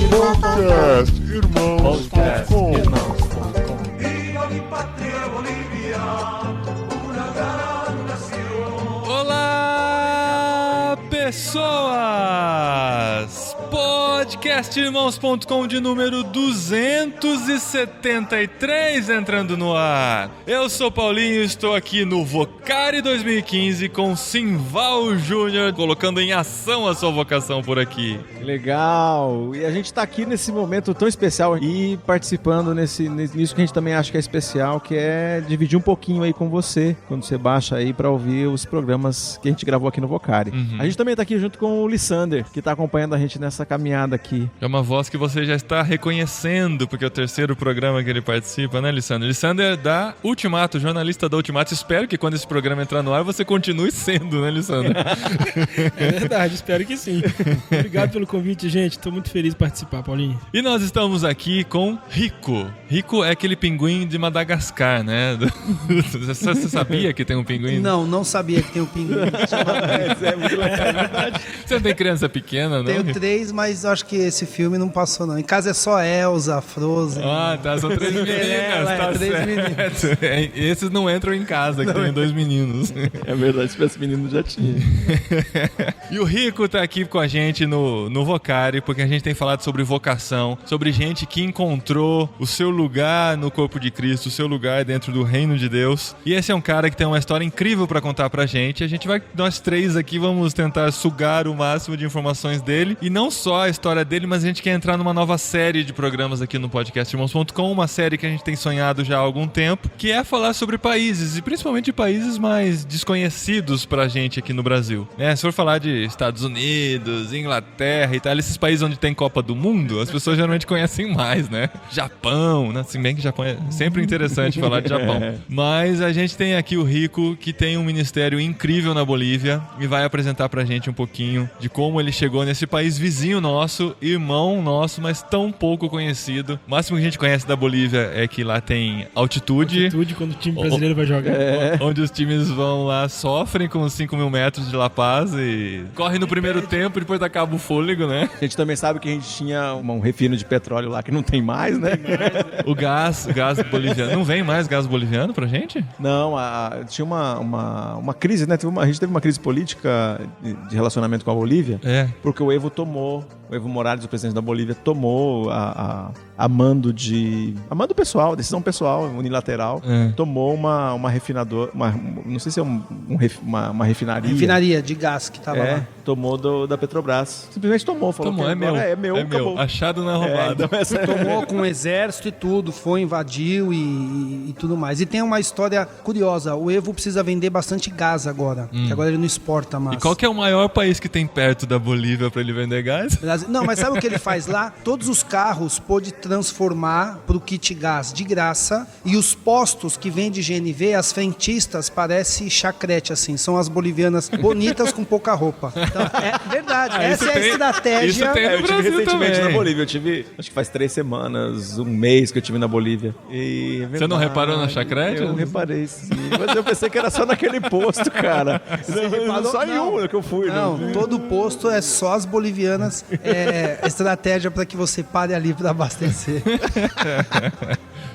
Podcast Irmãos.com. Olá, pessoas! Podcastirmãos.com de número 273 entrando no ar. Eu sou Paulinho e estou aqui no Vocari 2015 com Simval Júnior, colocando em ação a sua vocação por aqui. Legal! E a gente tá aqui nesse momento tão especial e participando nisso que a gente também acha que é especial, que é dividir um pouquinho aí com você, quando você baixa aí pra ouvir os programas que a gente gravou aqui no Vocari. A gente também tá aqui junto com o Lissander, que tá acompanhando a gente nessa caminhada aqui. É uma voz que você já está reconhecendo, porque é o terceiro programa que ele participa, né, Lissander? Lissander é da Ultimato, jornalista da Ultimato. Espero que quando esse programa entrar no ar, você continue sendo, né, Lissander? É verdade, espero que sim. Obrigado pelo convite, gente. Estou muito feliz de participar, Paulinho. E nós estamos aqui com Rico. Rico é aquele pinguim de Madagascar, né? Você sabia que tem um pinguim? Não sabia que tem um pinguim. É muito legal, é verdade. Você não tem criança pequena, não? Tenho 3, mas acho que esse filme não passou, não. Em casa é só Elsa, Frozen. Ah, tá. São 3 meninas, tá 3 certo. meninas. Esses não entram em casa, que tem 2 meninos. É verdade, se tivesse menino já tinha. E o Rico tá aqui com a gente no Vocari, porque a gente tem falado sobre vocação, sobre gente que encontrou o seu lugar no corpo de Cristo, o seu lugar dentro do reino de Deus. E esse é um cara que tem uma história incrível pra contar pra gente. Nós 3 aqui vamos tentar sugar o máximo de informações dele. E não só a história dele, mas a gente quer entrar numa nova série de programas aqui no podcastirmãos.com, uma série que a gente tem sonhado já há algum tempo, que é falar sobre países, e principalmente países mais desconhecidos pra gente aqui no Brasil. Se for falar de Estados Unidos, Inglaterra e tal, esses países onde tem Copa do Mundo, as pessoas geralmente conhecem mais, né? Japão, né? Se bem que Japão é sempre interessante falar de Japão. Mas a gente tem aqui o Rico, que tem um ministério incrível na Bolívia, e vai apresentar pra gente um pouquinho de como ele chegou nesse país vizinho nosso, irmão nosso, mas tão pouco conhecido. O máximo que a gente conhece da Bolívia é que lá tem altitude. Altitude quando o time brasileiro vai jogar. Onde os times vão lá, sofrem com os 5.000 metros de La Paz e correm no primeiro tempo e depois acaba o fôlego, né? A gente também sabe que a gente tinha um refino de petróleo lá que não tem mais, né? O gás boliviano. Não vem mais gás boliviano pra gente? Não, tinha uma crise, né? A gente teve uma crise política de relacionamento com a Bolívia, porque o Evo Morales, o presidente da Bolívia, tomou a mando pessoal, decisão pessoal, unilateral, tomou uma refinadora, não sei se é uma refinaria. Refinaria de gás que tava lá. Tomou da Petrobras. Simplesmente falou que é meu, acabou. Achado não é roubado. Então Tomou com o exército e tudo, invadiu e tudo mais. E tem uma história curiosa, o Evo precisa vender bastante gás agora, que agora ele não exporta mais. E qual que é o maior país que tem perto da Bolívia pra ele vender gás? Não, mas sabe o que ele faz lá? Todos os carros pôde transformar pro kit gás de graça, e os postos que vende GNV, as frentistas, parece chacrete, assim, são as bolivianas bonitas com pouca roupa. Então, é verdade, essa é a estratégia. Isso tem no eu tive Brasil recentemente também. na Bolívia. Eu tive, acho que faz 3 semanas, um mês que eu tive na Bolívia. E, você não reparou na chacrete? Eu reparei, sim. Mas eu pensei que era só naquele posto, cara. Só em um que eu fui. Não, todo posto é só as bolivianas. Estratégia para que você pare ali para abastecer.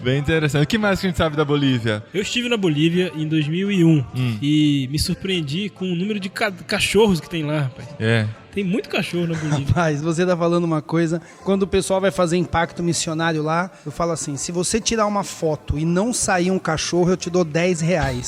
Bem interessante. O que mais que a gente sabe da Bolívia? Eu estive na Bolívia em 2001 e me surpreendi com o número de cachorros que tem lá, rapaz. Tem muito cachorro na Bolívia. Rapaz, você tá falando uma coisa. Quando o pessoal vai fazer impacto missionário lá, eu falo assim, se você tirar uma foto e não sair um cachorro, eu te dou R$10.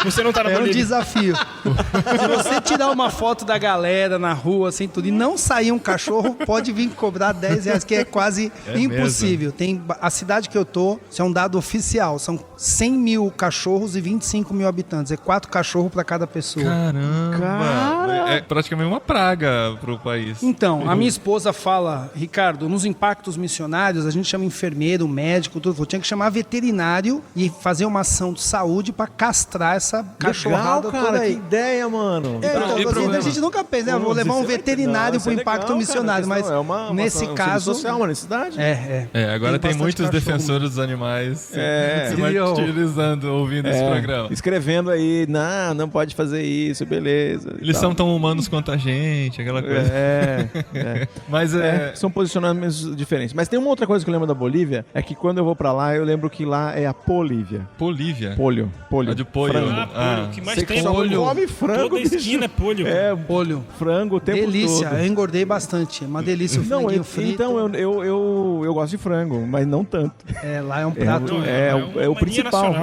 Você não tá na Bolívia. É um Bolívia. desafio. Se você tirar uma foto da galera na rua, assim, tudo, e não sair um cachorro, pode vir cobrar R$10, que é quase impossível. Tem a cidade que eu tô, isso é um dado oficial, são 100 mil cachorros e 25 mil habitantes. É 4 cachorros para cada pessoa. Caramba! É praticamente uma praga pro país. Então, a minha esposa fala, Ricardo, nos impactos missionários, a gente chama enfermeiro, médico, tudo. Tinha que chamar veterinário e fazer uma ação de saúde para castrar essa cachorrada toda aí. Que ideia, mano. A gente nunca pensa, né? Vou levar um veterinário pro impacto missionário, mas nesse caso... social, uma necessidade. Agora tem muitos defensores dos animais se martirizando, ouvindo esse programa. Escrevendo aí, não pode fazer isso, beleza. Eles são tão humanos quanto a gente. gente, aquela coisa. Mas são posicionamentos diferentes. Mas tem uma outra coisa que eu lembro da Bolívia, é que quando eu vou pra lá, eu lembro que lá é a Polívia. Polívia? Polho. É de polho. Polho. O que mais tem? Polho. Come frango, Toda esquina é polho. Polho. Frango o tempo delícia, todo. Eu engordei bastante. É uma delícia o franguinho frito. Então, eu gosto de frango, mas não tanto. Lá é um prato. É o principal.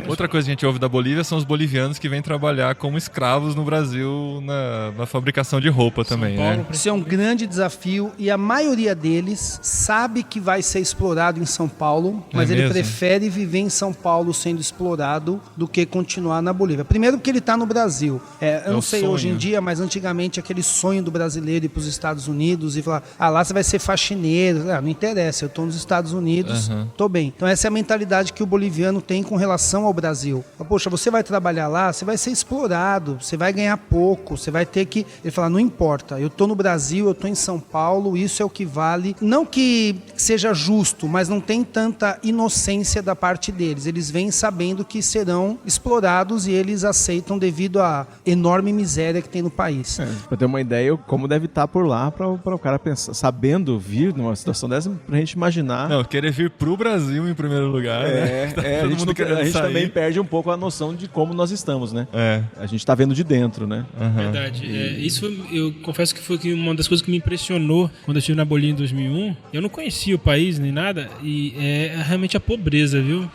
Outra coisa que a gente ouve da Bolívia são os bolivianos que vêm trabalhar como escravos no Brasil na fabricação de roupa também, né? Isso é um grande desafio e a maioria deles sabe que vai ser explorado em São Paulo, mas ele prefere viver em São Paulo sendo explorado do que continuar na Bolívia. Primeiro porque ele está no Brasil. Eu não sei hoje em dia, mas antigamente aquele sonho do brasileiro ir para os Estados Unidos e falar, lá você vai ser faxineiro. Não interessa, eu estou nos Estados Unidos, estou bem. Então essa é a mentalidade que o boliviano tem com relação ao Brasil. Poxa, você vai trabalhar lá, você vai ser explorado, você vai ganhar pouco, você vai ter que... Ele fala, não importa, eu estou no Brasil, eu estou em São Paulo, isso é o que vale. Não que seja justo, mas não tem tanta inocência da parte deles. Eles vêm sabendo que serão explorados e eles aceitam devido à enorme miséria que tem no país. Para ter uma ideia, como deve estar por lá para o cara pensar, sabendo vir numa situação dessa, pra gente imaginar. Não, querer vir pro Brasil em primeiro lugar, né? A gente também perde um pouco a noção de como nós estamos, né? A gente tá vendo de dentro, né? Verdade. Isso eu confesso que foi uma das coisas que me impressionou quando eu estive na Bolívia em 2001. Eu não conhecia o país nem nada e é realmente a pobreza, viu?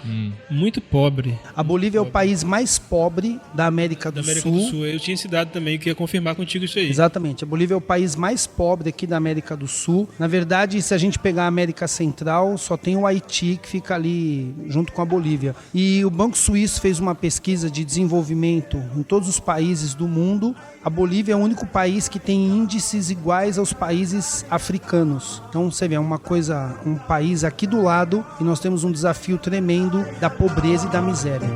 Muito pobre. A Bolívia é o país mais pobre da América do Sul. Eu tinha esse dado também, que ia confirmar contigo isso aí. Exatamente. A Bolívia é o país mais pobre aqui da América do Sul. Na verdade, se a gente pegar a América Central, só tem o Haiti que fica ali junto com a Bolívia. E o Banco Suíço fez uma pesquisa de desenvolvimento em todos os países do mundo. A Bolívia é o único país que tem índices iguais aos países africanos. Então você vê, um país aqui do lado e nós temos um desafio tremendo da pobreza e da miséria.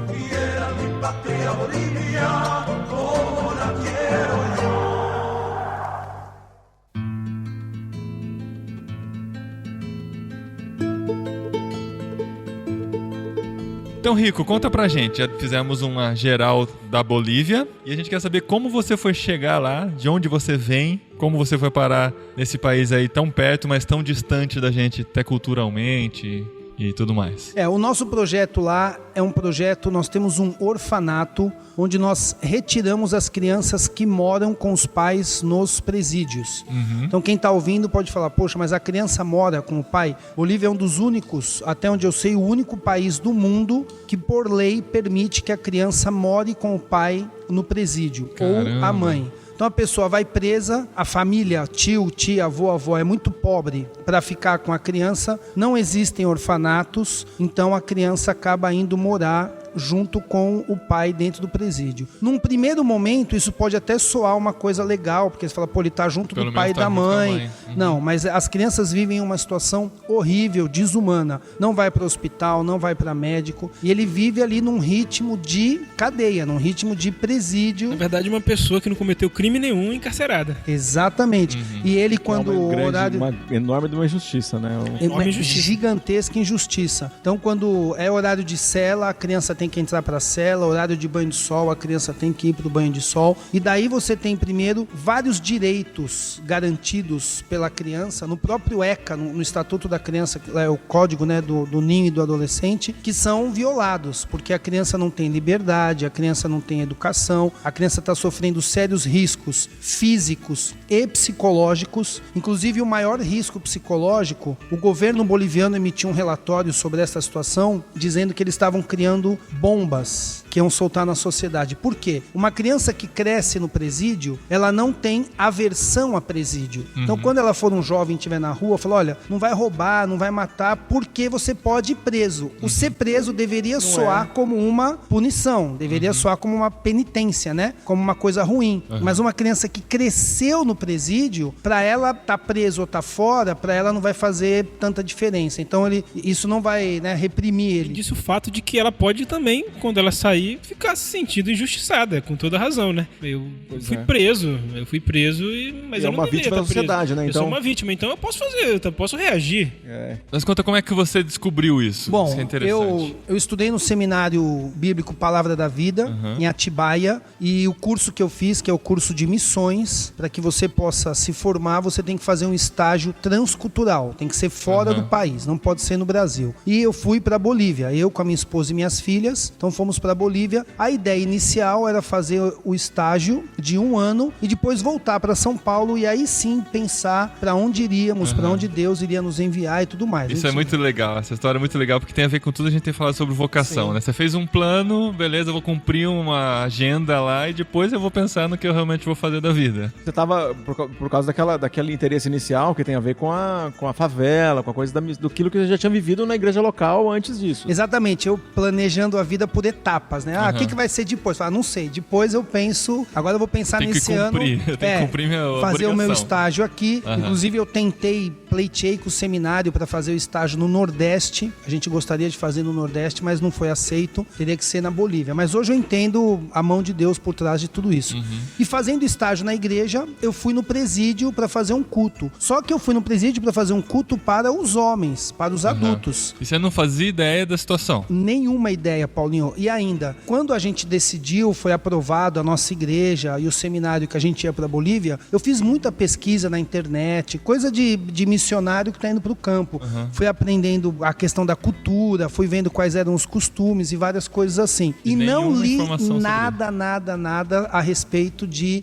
Então, Rico, conta pra gente. Já fizemos uma geral da Bolívia e a gente quer saber como você foi chegar lá, de onde você vem, como você foi parar nesse país aí tão perto, mas tão distante da gente até culturalmente e tudo mais. O nosso projeto lá é um projeto, nós temos um orfanato onde nós retiramos as crianças que moram com os pais nos presídios. Então quem está ouvindo pode falar, poxa, mas a criança mora com o pai? Bolívia é um dos únicos, até onde eu sei, o único país do mundo que por lei permite que a criança more com o pai no presídio. Caramba. Ou a mãe. Então a pessoa vai presa, a família, tio, tia, avó é muito pobre para ficar com a criança, não existem orfanatos, então a criança acaba indo morar junto com o pai dentro do presídio. Num primeiro momento, isso pode até soar uma coisa legal, porque você fala, ele tá junto do pai e da mãe. Não, mas as crianças vivem uma situação horrível, desumana. Não vai para o hospital, não vai para médico, e ele vive ali num ritmo de cadeia, num ritmo de presídio. Na verdade, uma pessoa que não cometeu crime nenhum encarcerada. Exatamente. E ele, quando uma enorme de uma injustiça, né? Uma gigantesca injustiça. Então, quando é horário de cela, a criança tem que entrar para a cela, horário de banho de sol, a criança tem que ir para o banho de sol. E daí você tem, primeiro, vários direitos garantidos pela criança, no próprio ECA, no Estatuto da Criança, que é o código, né, do ninho e do adolescente, que são violados, porque a criança não tem liberdade, a criança não tem educação, a criança está sofrendo sérios riscos físicos e psicológicos. Inclusive, o maior risco psicológico, o governo boliviano emitiu um relatório sobre essa situação, dizendo que eles estavam criando bombas que iam soltar na sociedade. Por quê? Uma criança que cresce no presídio, ela não tem aversão a presídio. Então, quando ela for um jovem e estiver na rua, fala, olha, não vai roubar, não vai matar, porque você pode ir preso. O ser preso deveria soar como uma punição, deveria soar como uma penitência, né? Como uma coisa ruim. Mas uma criança que cresceu no presídio, para ela estar preso ou estar fora, para ela não vai fazer tanta diferença. Então, isso não vai, né, reprimir ele. E disso o fato de que ela pode também também, quando ela sair, ficar se sentindo injustiçada, com toda razão, né? Eu fui preso, mas eu não uma vítima da sociedade, né? Eu sou uma vítima, então eu posso fazer, eu posso reagir. Mas conta como é que você descobriu isso. Bom, isso é interessante. eu estudei no seminário bíblico Palavra da Vida, em Atibaia, e o curso que eu fiz, que é o curso de missões, para que você possa se formar, você tem que fazer um estágio transcultural, tem que ser fora do país, não pode ser no Brasil. E eu fui para Bolívia, eu com a minha esposa e minhas filhas, então fomos para Bolívia. A ideia inicial era fazer o estágio de 1 ano e depois voltar para São Paulo e aí sim pensar para onde iríamos, para onde Deus iria nos enviar e tudo mais. Isso é muito legal, essa história é muito legal porque tem a ver com tudo a gente tem falado sobre vocação, né? Você fez um plano, beleza, eu vou cumprir uma agenda lá e depois eu vou pensar no que eu realmente vou fazer da vida. Você tava, por causa daquele interesse inicial que tem a ver com a favela, com a coisa do que você já tinha vivido na igreja local antes disso. Exatamente, eu planejando a vida por etapas, né? O que vai ser depois? Não sei, depois eu penso, agora eu vou pensar nesse ano. Eu tenho que cumprir minha fazer obrigação. O meu estágio aqui. Inclusive eu pleiteei com o seminário para fazer o estágio no Nordeste. A gente gostaria de fazer no Nordeste, mas não foi aceito. Teria que ser na Bolívia. Mas hoje eu entendo a mão de Deus por trás de tudo isso. E fazendo estágio na igreja, eu fui no presídio para fazer um culto. Só que eu fui no presídio para fazer um culto para os homens, para os adultos. E você não fazia ideia da situação? Nenhuma ideia, Paulinho. E ainda, quando a gente decidiu, foi aprovado a nossa igreja e o seminário que a gente ia para Bolívia, eu fiz muita pesquisa na internet, coisa de missionário que está indo para o campo. Fui aprendendo a questão da cultura, fui vendo quais eram os costumes e várias coisas assim. E não li nada a respeito de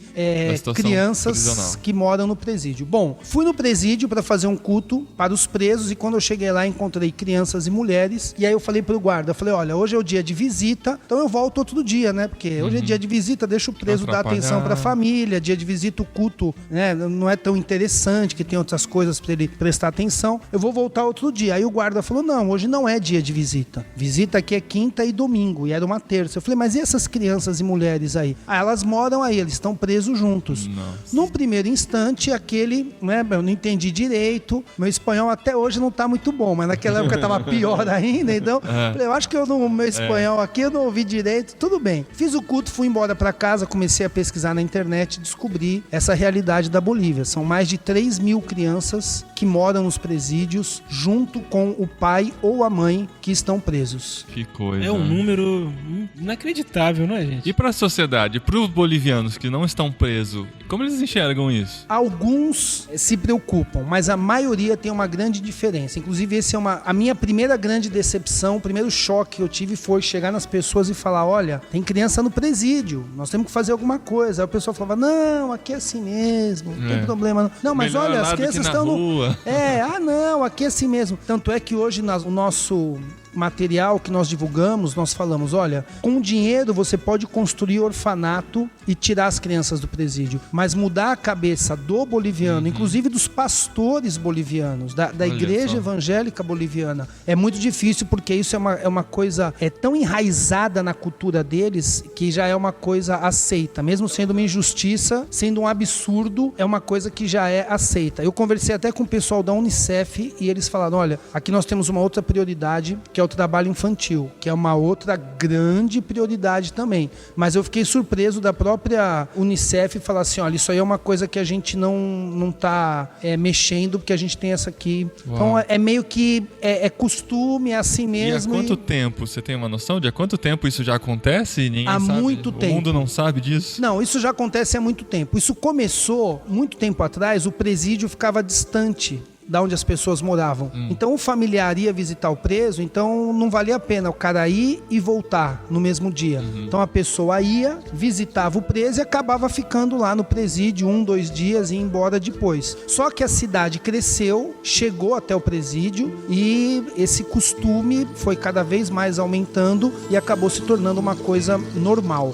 crianças prisional que moram no presídio. Bom, fui no presídio para fazer um culto para os presos e quando eu cheguei lá encontrei crianças e mulheres e aí eu falei pro guarda, olha, hoje é o dia de visita, então eu volto outro dia, né? Porque hoje é dia de visita, deixa o preso dar atenção para a família, dia de visita o culto, né? Não é tão interessante, que tem outras coisas para ele prestar atenção, eu vou voltar outro dia. Aí o guarda falou, não, hoje não é dia de visita. Visita aqui é quinta e domingo, e era uma terça. Eu falei, mas e essas crianças e mulheres aí? Elas moram aí, eles estão presos juntos. Nossa. Num primeiro instante, né, eu não entendi direito, meu espanhol até hoje não tá muito bom, mas naquela época tava pior ainda, então eu acho que meu espanhol aqui eu não ouvi direito, tudo bem. Fiz o culto, fui embora para casa, comecei a pesquisar na internet, descobri essa realidade da Bolívia. São mais de 3.000 crianças que moram nos presídios junto com o pai ou a mãe que estão presos. Que coisa. É um número inacreditável, não é, gente? E para a sociedade, para os bolivianos que não estão presos, como eles enxergam isso? Alguns se preocupam, mas a maioria tem uma grande diferença. Inclusive, esse é a minha primeira grande decepção, o primeiro choque que eu tive foi chegar nas pessoas e falar, olha, tem criança no presídio, nós temos que fazer alguma coisa. Aí o pessoal falava, não, aqui é assim mesmo, não tem problema não. Não, mas melhor olha, lá as crianças estão rua. Não, aqui é assim mesmo. Tanto é que hoje o nosso material que nós divulgamos, nós falamos, olha, com dinheiro você pode construir orfanato e tirar as crianças do presídio, mas mudar a cabeça do boliviano, inclusive dos pastores bolivianos, da igreja evangélica boliviana, é muito difícil porque isso é uma coisa tão enraizada na cultura deles que já é uma coisa aceita, mesmo sendo uma injustiça, sendo um absurdo, é uma coisa que já é aceita. Eu conversei até com o pessoal da Unicef e eles falaram, olha, aqui nós temos uma outra prioridade, que é o trabalho infantil, que é uma outra grande prioridade também. Mas eu fiquei surpreso da própria Unicef falar assim, olha, isso aí é uma coisa que a gente não tá mexendo, porque a gente tem essa aqui. Uau. Então é meio que costume, é assim mesmo. E há quanto tempo? Você tem uma noção de há quanto tempo isso já acontece? Ninguém há sabe? Muito tempo. O mundo não sabe disso? Não, isso já acontece há muito tempo. Isso começou muito tempo atrás, o presídio ficava distante da onde as pessoas moravam. Então o familiar ia visitar o preso, então não valia a pena o cara ir e voltar no mesmo dia. Então a pessoa ia, visitava o preso e acabava ficando lá no presídio 1-2 dias e ia embora depois. Só que a cidade cresceu, chegou até o presídio e esse costume foi cada vez mais aumentando e acabou se tornando uma coisa normal.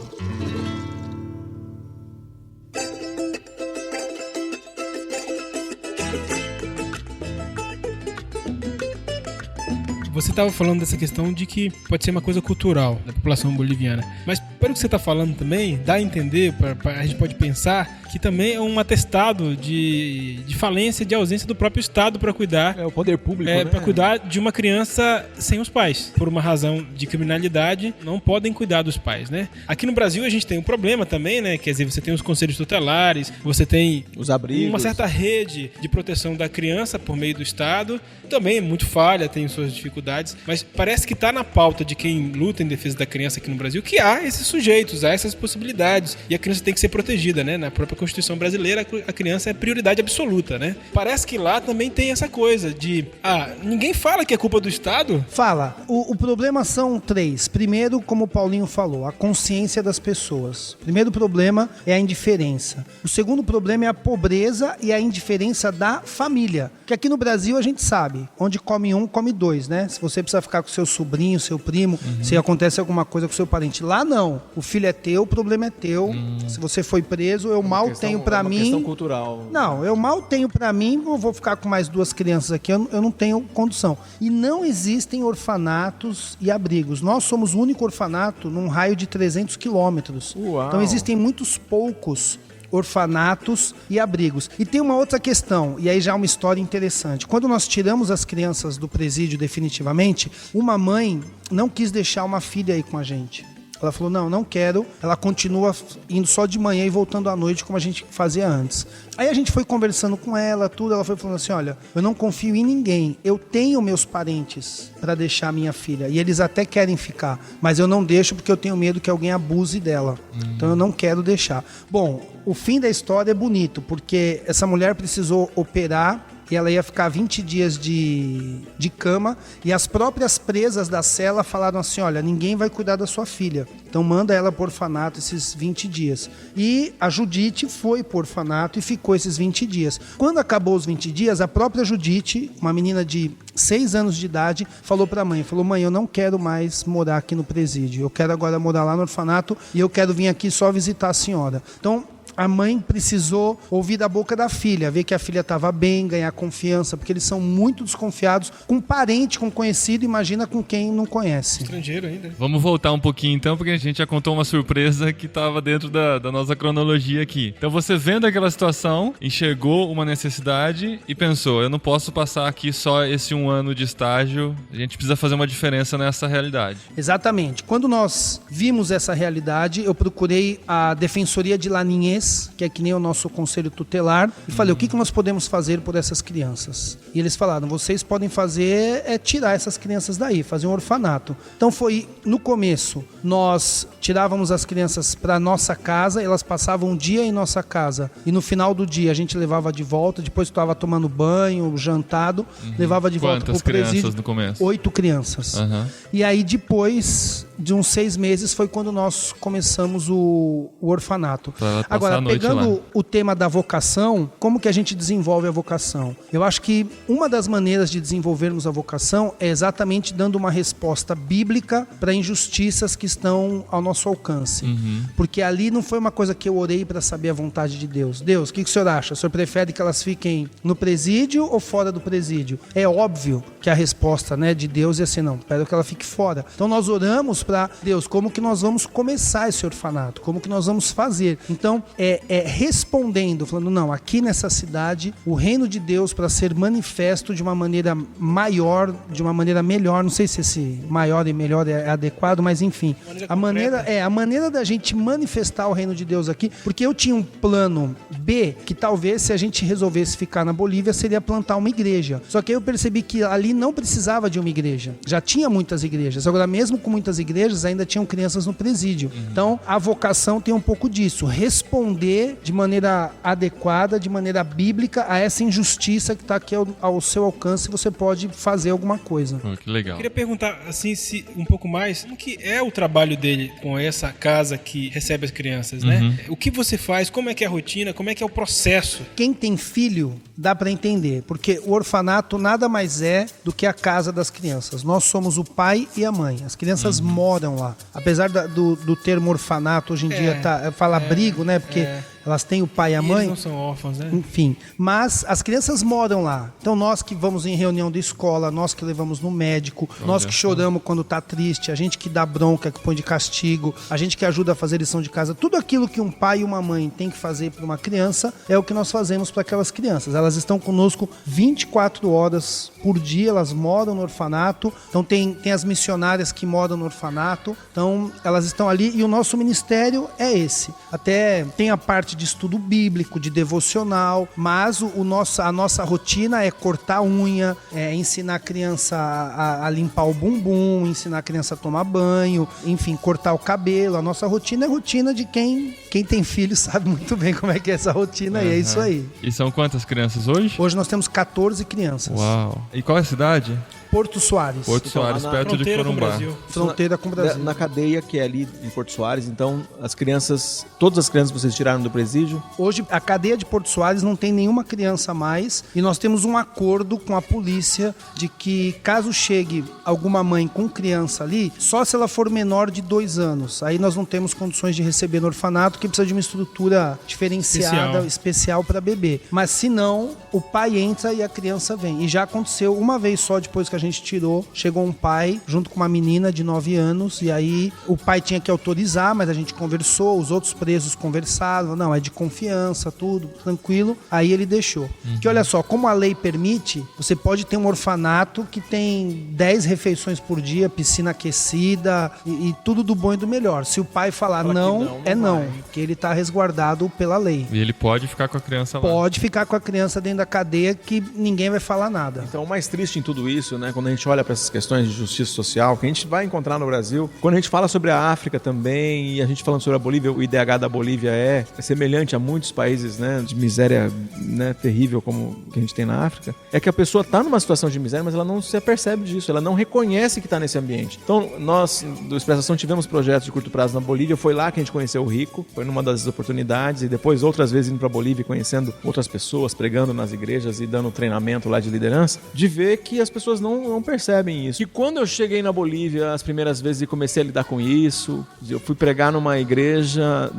Você estava falando dessa questão de que pode ser uma coisa cultural da população boliviana, mas Pelo que você está falando também, dá a entender, a gente pode pensar que também é um atestado de falência, de ausência do próprio Estado para cuidar. É o poder público, né? Para cuidar de uma criança sem os pais. Por uma razão de criminalidade, não podem cuidar dos pais, né? Aqui no Brasil a gente tem um problema também, né? Quer dizer, você tem os conselhos tutelares, você tem os abrigos, uma certa rede de proteção da criança por meio do Estado. Também é muito falha, tem suas dificuldades, mas parece que está na pauta de quem luta em defesa da criança aqui no Brasil que há esses sujeitos, há essas possibilidades. E a criança tem que ser protegida, né? Na própria Constituição brasileira, a criança é prioridade absoluta, né? Parece que lá também tem essa coisa de... ninguém fala que é culpa do Estado? Fala. O problema são 3. Primeiro, como o Paulinho falou, a consciência das pessoas. O primeiro problema é a indiferença. O segundo problema é a pobreza e a indiferença da família. Que aqui no Brasil a gente sabe, onde come um, come dois, né? Se você precisa ficar com seu sobrinho, seu primo, se acontece alguma coisa com seu parente. Lá não. O filho é teu, o problema é teu. Se você foi preso, eu mal tenho pra mim... É uma questão cultural. Não, eu mal tenho pra mim, eu vou ficar com mais 2 crianças aqui, eu não tenho condução. E não existem orfanatos e abrigos. Nós somos o único orfanato num raio de 300 quilômetros. Então existem muitos poucos orfanatos e abrigos. E tem uma outra questão, e aí já é uma história interessante. Quando nós tiramos as crianças do presídio definitivamente, uma mãe não quis deixar uma filha aí com a gente. Ela falou, não quero. Ela continua indo só de manhã e voltando à noite, como a gente fazia antes. Aí a gente foi conversando com ela, tudo. Ela foi falando assim, olha, eu não confio em ninguém. Eu tenho meus parentes para deixar minha filha. E eles até querem ficar. Mas eu não deixo porque eu tenho medo que alguém abuse dela. Então eu não quero deixar. Bom, o fim da história é bonito, porque essa mulher precisou operar e ela ia ficar 20 dias de cama, e as próprias presas da cela falaram assim, olha, ninguém vai cuidar da sua filha, então manda ela pro orfanato esses 20 dias. E a Judite foi pro orfanato e ficou esses 20 dias. Quando acabou os 20 dias, a própria Judite, uma menina de 6 anos de idade, falou pra mãe, mãe, eu não quero mais morar aqui no presídio, eu quero agora morar lá no orfanato e eu quero vir aqui só visitar a senhora. Então, a mãe precisou ouvir da boca da filha, ver que a filha estava bem, ganhar confiança, porque eles são muito desconfiados com parente, com conhecido, imagina com quem não conhece. Estrangeiro ainda. Vamos voltar um pouquinho então, porque a gente já contou uma surpresa que estava dentro da nossa cronologia aqui. Então você vendo aquela situação, enxergou uma necessidade e pensou, eu não posso passar aqui só esse 1 ano de estágio, a gente precisa fazer uma diferença nessa realidade. Exatamente. Quando nós vimos essa realidade, eu procurei a Defensoria de Laninhês, que é que nem o nosso conselho tutelar, e falei, o que nós podemos fazer por essas crianças? E eles falaram, vocês podem fazer é tirar essas crianças daí, fazer um orfanato. Então foi, no começo, nós tirávamos as crianças para nossa casa, elas passavam um dia em nossa casa, e no final do dia a gente levava de volta, depois estava tomando banho, jantado, levava de volta para o presídio. Quantas crianças no começo? 8 crianças. E aí depois de uns 6 meses foi quando nós começamos o orfanato. Agora, pegando o tema da vocação, como que a gente desenvolve a vocação? Eu acho que uma das maneiras de desenvolvermos a vocação é exatamente dando uma resposta bíblica para injustiças que estão ao nosso alcance. Porque ali não foi uma coisa que eu orei para saber a vontade de Deus. Deus, o que o senhor acha? O senhor prefere que elas fiquem no presídio ou fora do presídio? É óbvio que a resposta, né, de Deus é assim, não, espero que ela fique fora. Então nós oramos para Deus, como que nós vamos começar esse orfanato? Como que nós vamos fazer? Então, respondendo, falando, não, aqui nessa cidade, o reino de Deus para ser manifesto de uma maneira maior, de uma maneira melhor, não sei se esse maior e melhor é adequado, mas enfim, a maneira da gente manifestar o reino de Deus aqui, porque eu tinha um plano B, que talvez se a gente resolvesse ficar na Bolívia, seria plantar uma igreja. Só que aí eu percebi que ali não precisava de uma igreja. Já tinha muitas igrejas. Agora, mesmo com muitas igrejas, ainda tinham crianças no presídio. Então, a vocação tem um pouco disso. Responder de maneira adequada, de maneira bíblica, a essa injustiça que está aqui ao seu alcance, você pode fazer alguma coisa. Que legal. Eu queria perguntar, assim, um pouco mais, como que é o trabalho dele com essa casa que recebe as crianças, né? O que você faz, como é que é a rotina, como é que é o processo? Quem tem filho, dá para entender, porque o orfanato nada mais é do que a casa das crianças. Nós somos o pai e a mãe. As crianças moram lá. Apesar do termo orfanato, hoje em dia fala abrigo, né? Porque elas têm o pai e a mãe. Eles não são órfãos, né? Enfim, mas as crianças moram lá. Então nós que vamos em reunião da escola, nós que levamos no médico, nós que choramos quando tá triste, a gente que dá bronca, que põe de castigo, a gente que ajuda a fazer lição de casa, tudo aquilo que um pai e uma mãe tem que fazer para uma criança é o que nós fazemos para aquelas crianças. Elas estão conosco 24 horas por dia, elas moram no orfanato. Então tem as missionárias que moram no orfanato. Então elas estão ali e o nosso ministério é esse. Até tem a parte de estudo bíblico, de devocional, mas a nossa rotina é cortar unha, ensinar a criança a limpar o bumbum, ensinar a criança a tomar banho, enfim, cortar o cabelo. A nossa rotina é rotina de quem tem filho sabe muito bem como é que é essa rotina e é isso aí. E são quantas crianças hoje? Hoje nós temos 14 crianças. Uau! E qual é a cidade? Porto Soares. Então, Soares, perto de Corumbá. Fronteira com o Brasil. Na cadeia que é ali em Porto Soares, então todas as crianças que vocês tiraram do presídio? Hoje a cadeia de Porto Soares não tem nenhuma criança a mais e nós temos um acordo com a polícia de que caso chegue alguma mãe com criança ali, só se ela for menor de 2 anos. Aí nós não temos condições de receber no orfanato, que precisa de uma estrutura diferenciada, especial para bebê. Mas se não, o pai entra e a criança vem. E já aconteceu uma vez só depois que a gente tirou, chegou um pai junto com uma menina de 9 anos e aí o pai tinha que autorizar, mas a gente conversou, os outros presos conversaram, não, é de confiança, tudo, tranquilo, aí ele deixou. Que olha só, como a lei permite, você pode ter um orfanato que tem 10 refeições por dia, piscina aquecida e tudo do bom e do melhor. Se o pai falar não, é não, porque ele está resguardado pela lei. E ele pode ficar com a criança lá? Pode ficar com a criança dentro da cadeia que ninguém vai falar nada. Então o mais triste em tudo isso, né, quando a gente olha para essas questões de justiça social, que a gente vai encontrar no Brasil, quando a gente fala sobre a África também, e a gente falando sobre a Bolívia, o IDH da Bolívia é semelhante a muitos países, né, de miséria, né, terrível como que a gente tem na África, é que a pessoa está numa situação de miséria, mas ela não se apercebe disso, ela não reconhece que está nesse ambiente. Então nós, do Expressação, tivemos projetos de curto prazo na Bolívia, foi lá que a gente conheceu o Rico, foi numa das oportunidades, e depois outras vezes indo para a Bolívia, conhecendo outras pessoas, pregando nas igrejas e dando treinamento lá de liderança, de ver que as pessoas não percebem isso. E quando eu cheguei na Bolívia as primeiras vezes e comecei a lidar com isso, eu fui pregar numa igreja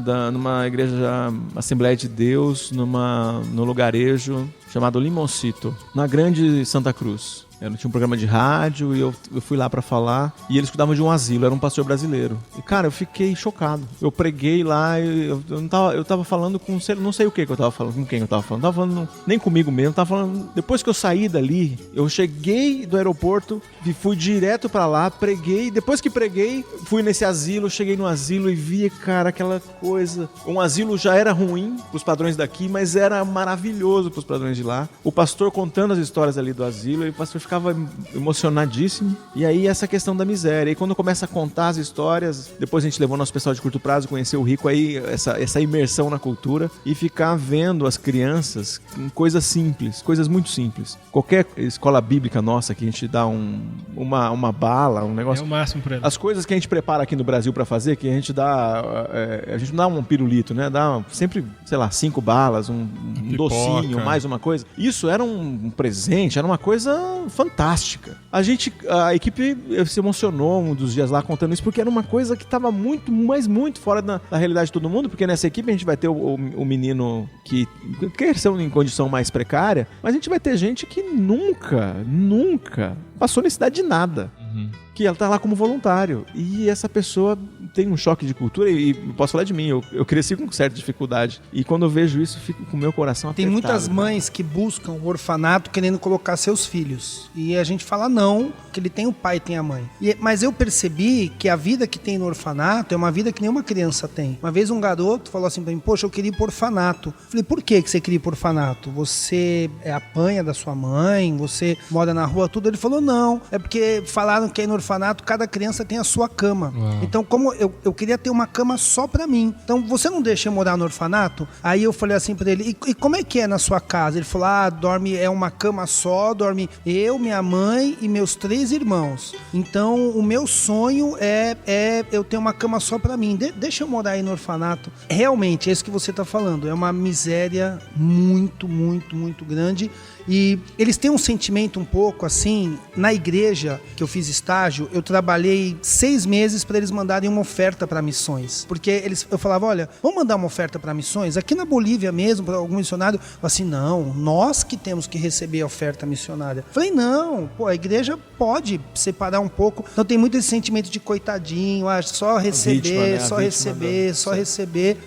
Assembleia de Deus, no lugarejo chamado Limoncito, na Grande Santa Cruz. Eu tinha um programa de rádio e eu fui lá pra falar. E eles cuidavam de um asilo, era um pastor brasileiro. E, cara, eu fiquei chocado. Eu preguei lá, eu tava falando com... Não sei o que eu tava falando, com quem eu tava falando. Não tava falando nem comigo mesmo, tava falando... Depois que eu saí dali, eu cheguei do aeroporto e fui direto pra lá, preguei. Depois que preguei, fui nesse asilo, cheguei no asilo e vi, cara, aquela coisa... Um asilo já era ruim pros padrões daqui, mas era maravilhoso pros padrões de lá. O pastor contando as histórias ali do asilo, e o pastor ficava emocionadíssimo. E aí essa questão da miséria. E quando começa a contar as histórias, depois a gente levou nosso pessoal de curto prazo, conhecer o Rico, aí essa imersão na cultura e ficar vendo as crianças em coisas simples, coisas muito simples. Qualquer escola bíblica nossa que a gente dá uma bala, um negócio... É o máximo pra ela. As coisas que a gente prepara aqui no Brasil pra fazer, que a gente dá... a gente não dá um pirulito, né? Dá sempre, sei lá, 5 balas, um docinho, mais uma coisa. Isso era um presente, era uma coisa fantástica. A equipe se emocionou um dos dias lá contando isso, porque era uma coisa que estava muito, mas muito fora da realidade de todo mundo, porque nessa equipe a gente vai ter o menino que cresceu em condição mais precária, mas a gente vai ter gente que nunca passou necessidade de nada. Que ela tá lá como voluntário. E essa pessoa tem um choque de cultura, e posso falar de mim, eu cresci com certa dificuldade. E quando eu vejo isso, fico com o meu coração apertado. Tem muitas mães que buscam o orfanato querendo colocar seus filhos. E a gente fala não, que ele tem o pai e tem a mãe. Mas eu percebi que a vida que tem no orfanato é uma vida que nenhuma criança tem. Uma vez um garoto falou assim pra mim, poxa, eu queria ir pro orfanato. Eu falei, por que você queria ir pro orfanato? Você apanha da sua mãe? Você mora na rua, tudo? Ele falou, não. É porque falaram que aí no orfanato cada criança tem a sua cama. Uau. Então, como eu queria ter uma cama só pra mim. Então, você não deixa eu morar no orfanato? Aí eu falei assim pra ele, e como é que é na sua casa? Ele falou, é uma cama só, dorme eu, minha mãe e meus 3 irmãos. Então, o meu sonho é eu ter uma cama só pra mim. Deixa eu morar aí no orfanato. Realmente, é isso que você tá falando. É uma miséria muito, muito, muito grande. E eles têm um sentimento um pouco assim, na igreja que eu fiz estágio, eu trabalhei 6 meses para eles mandarem uma oferta para missões. Porque eu falava, olha, vamos mandar uma oferta para missões? Aqui na Bolívia mesmo, para algum missionário, assim, não, nós que temos que receber a oferta missionária. Eu falei, não, a igreja pode separar um pouco. Então tem muito esse sentimento de coitadinho, só receber, só receber, só receber.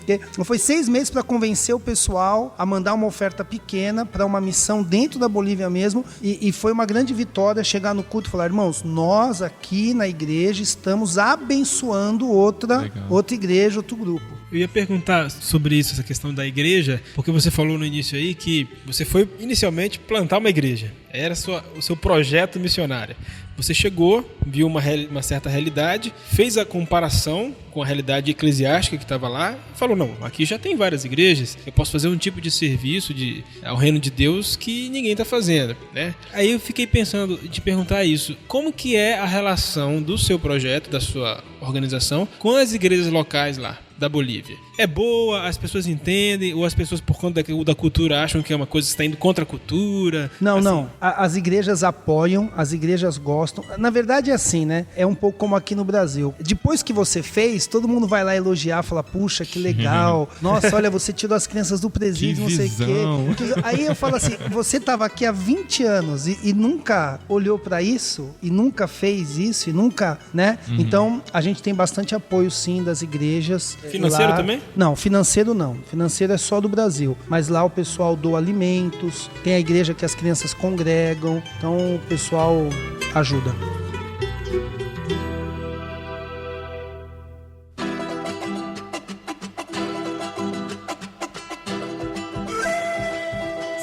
Foi 6 meses para convencer o pessoal a mandar uma oferta pequena para uma missão dentro da Bolívia mesmo, e foi uma grande vitória chegar no culto e falar, irmãos, nós aqui na igreja estamos abençoando outra igreja, outro grupo. Eu ia perguntar sobre isso, essa questão da igreja, porque você falou no início aí que você foi inicialmente plantar uma igreja. Era o seu projeto missionário. Você chegou, viu uma certa realidade, fez a comparação com a realidade eclesiástica que estava lá e falou, não, aqui já tem várias igrejas, eu posso fazer um tipo de serviço ao reino de Deus que ninguém está fazendo, né? Aí eu fiquei pensando de perguntar isso, como que é a relação do seu projeto, da sua organização, com as igrejas locais lá da Bolívia? É boa? As pessoas entendem? Ou as pessoas, por conta da cultura, acham que é uma coisa que está indo contra a cultura? Não, assim. não. As igrejas apoiam, as igrejas gostam. Na verdade é assim, né? É um pouco como aqui no Brasil. Depois que você fez, todo mundo vai lá elogiar, fala, puxa, que legal. Nossa, olha, você tirou as crianças do presídio, não sei o quê. Aí eu falo assim, você estava aqui há 20 anos e nunca olhou para isso, e nunca fez isso, e nunca, né? Então, a gente tem bastante apoio, sim, das igrejas. Financeiro lá... também? Não, financeiro não. Financeiro é só do Brasil. Mas lá o pessoal doa alimentos, tem a igreja que as crianças congregam, então o pessoal ajuda.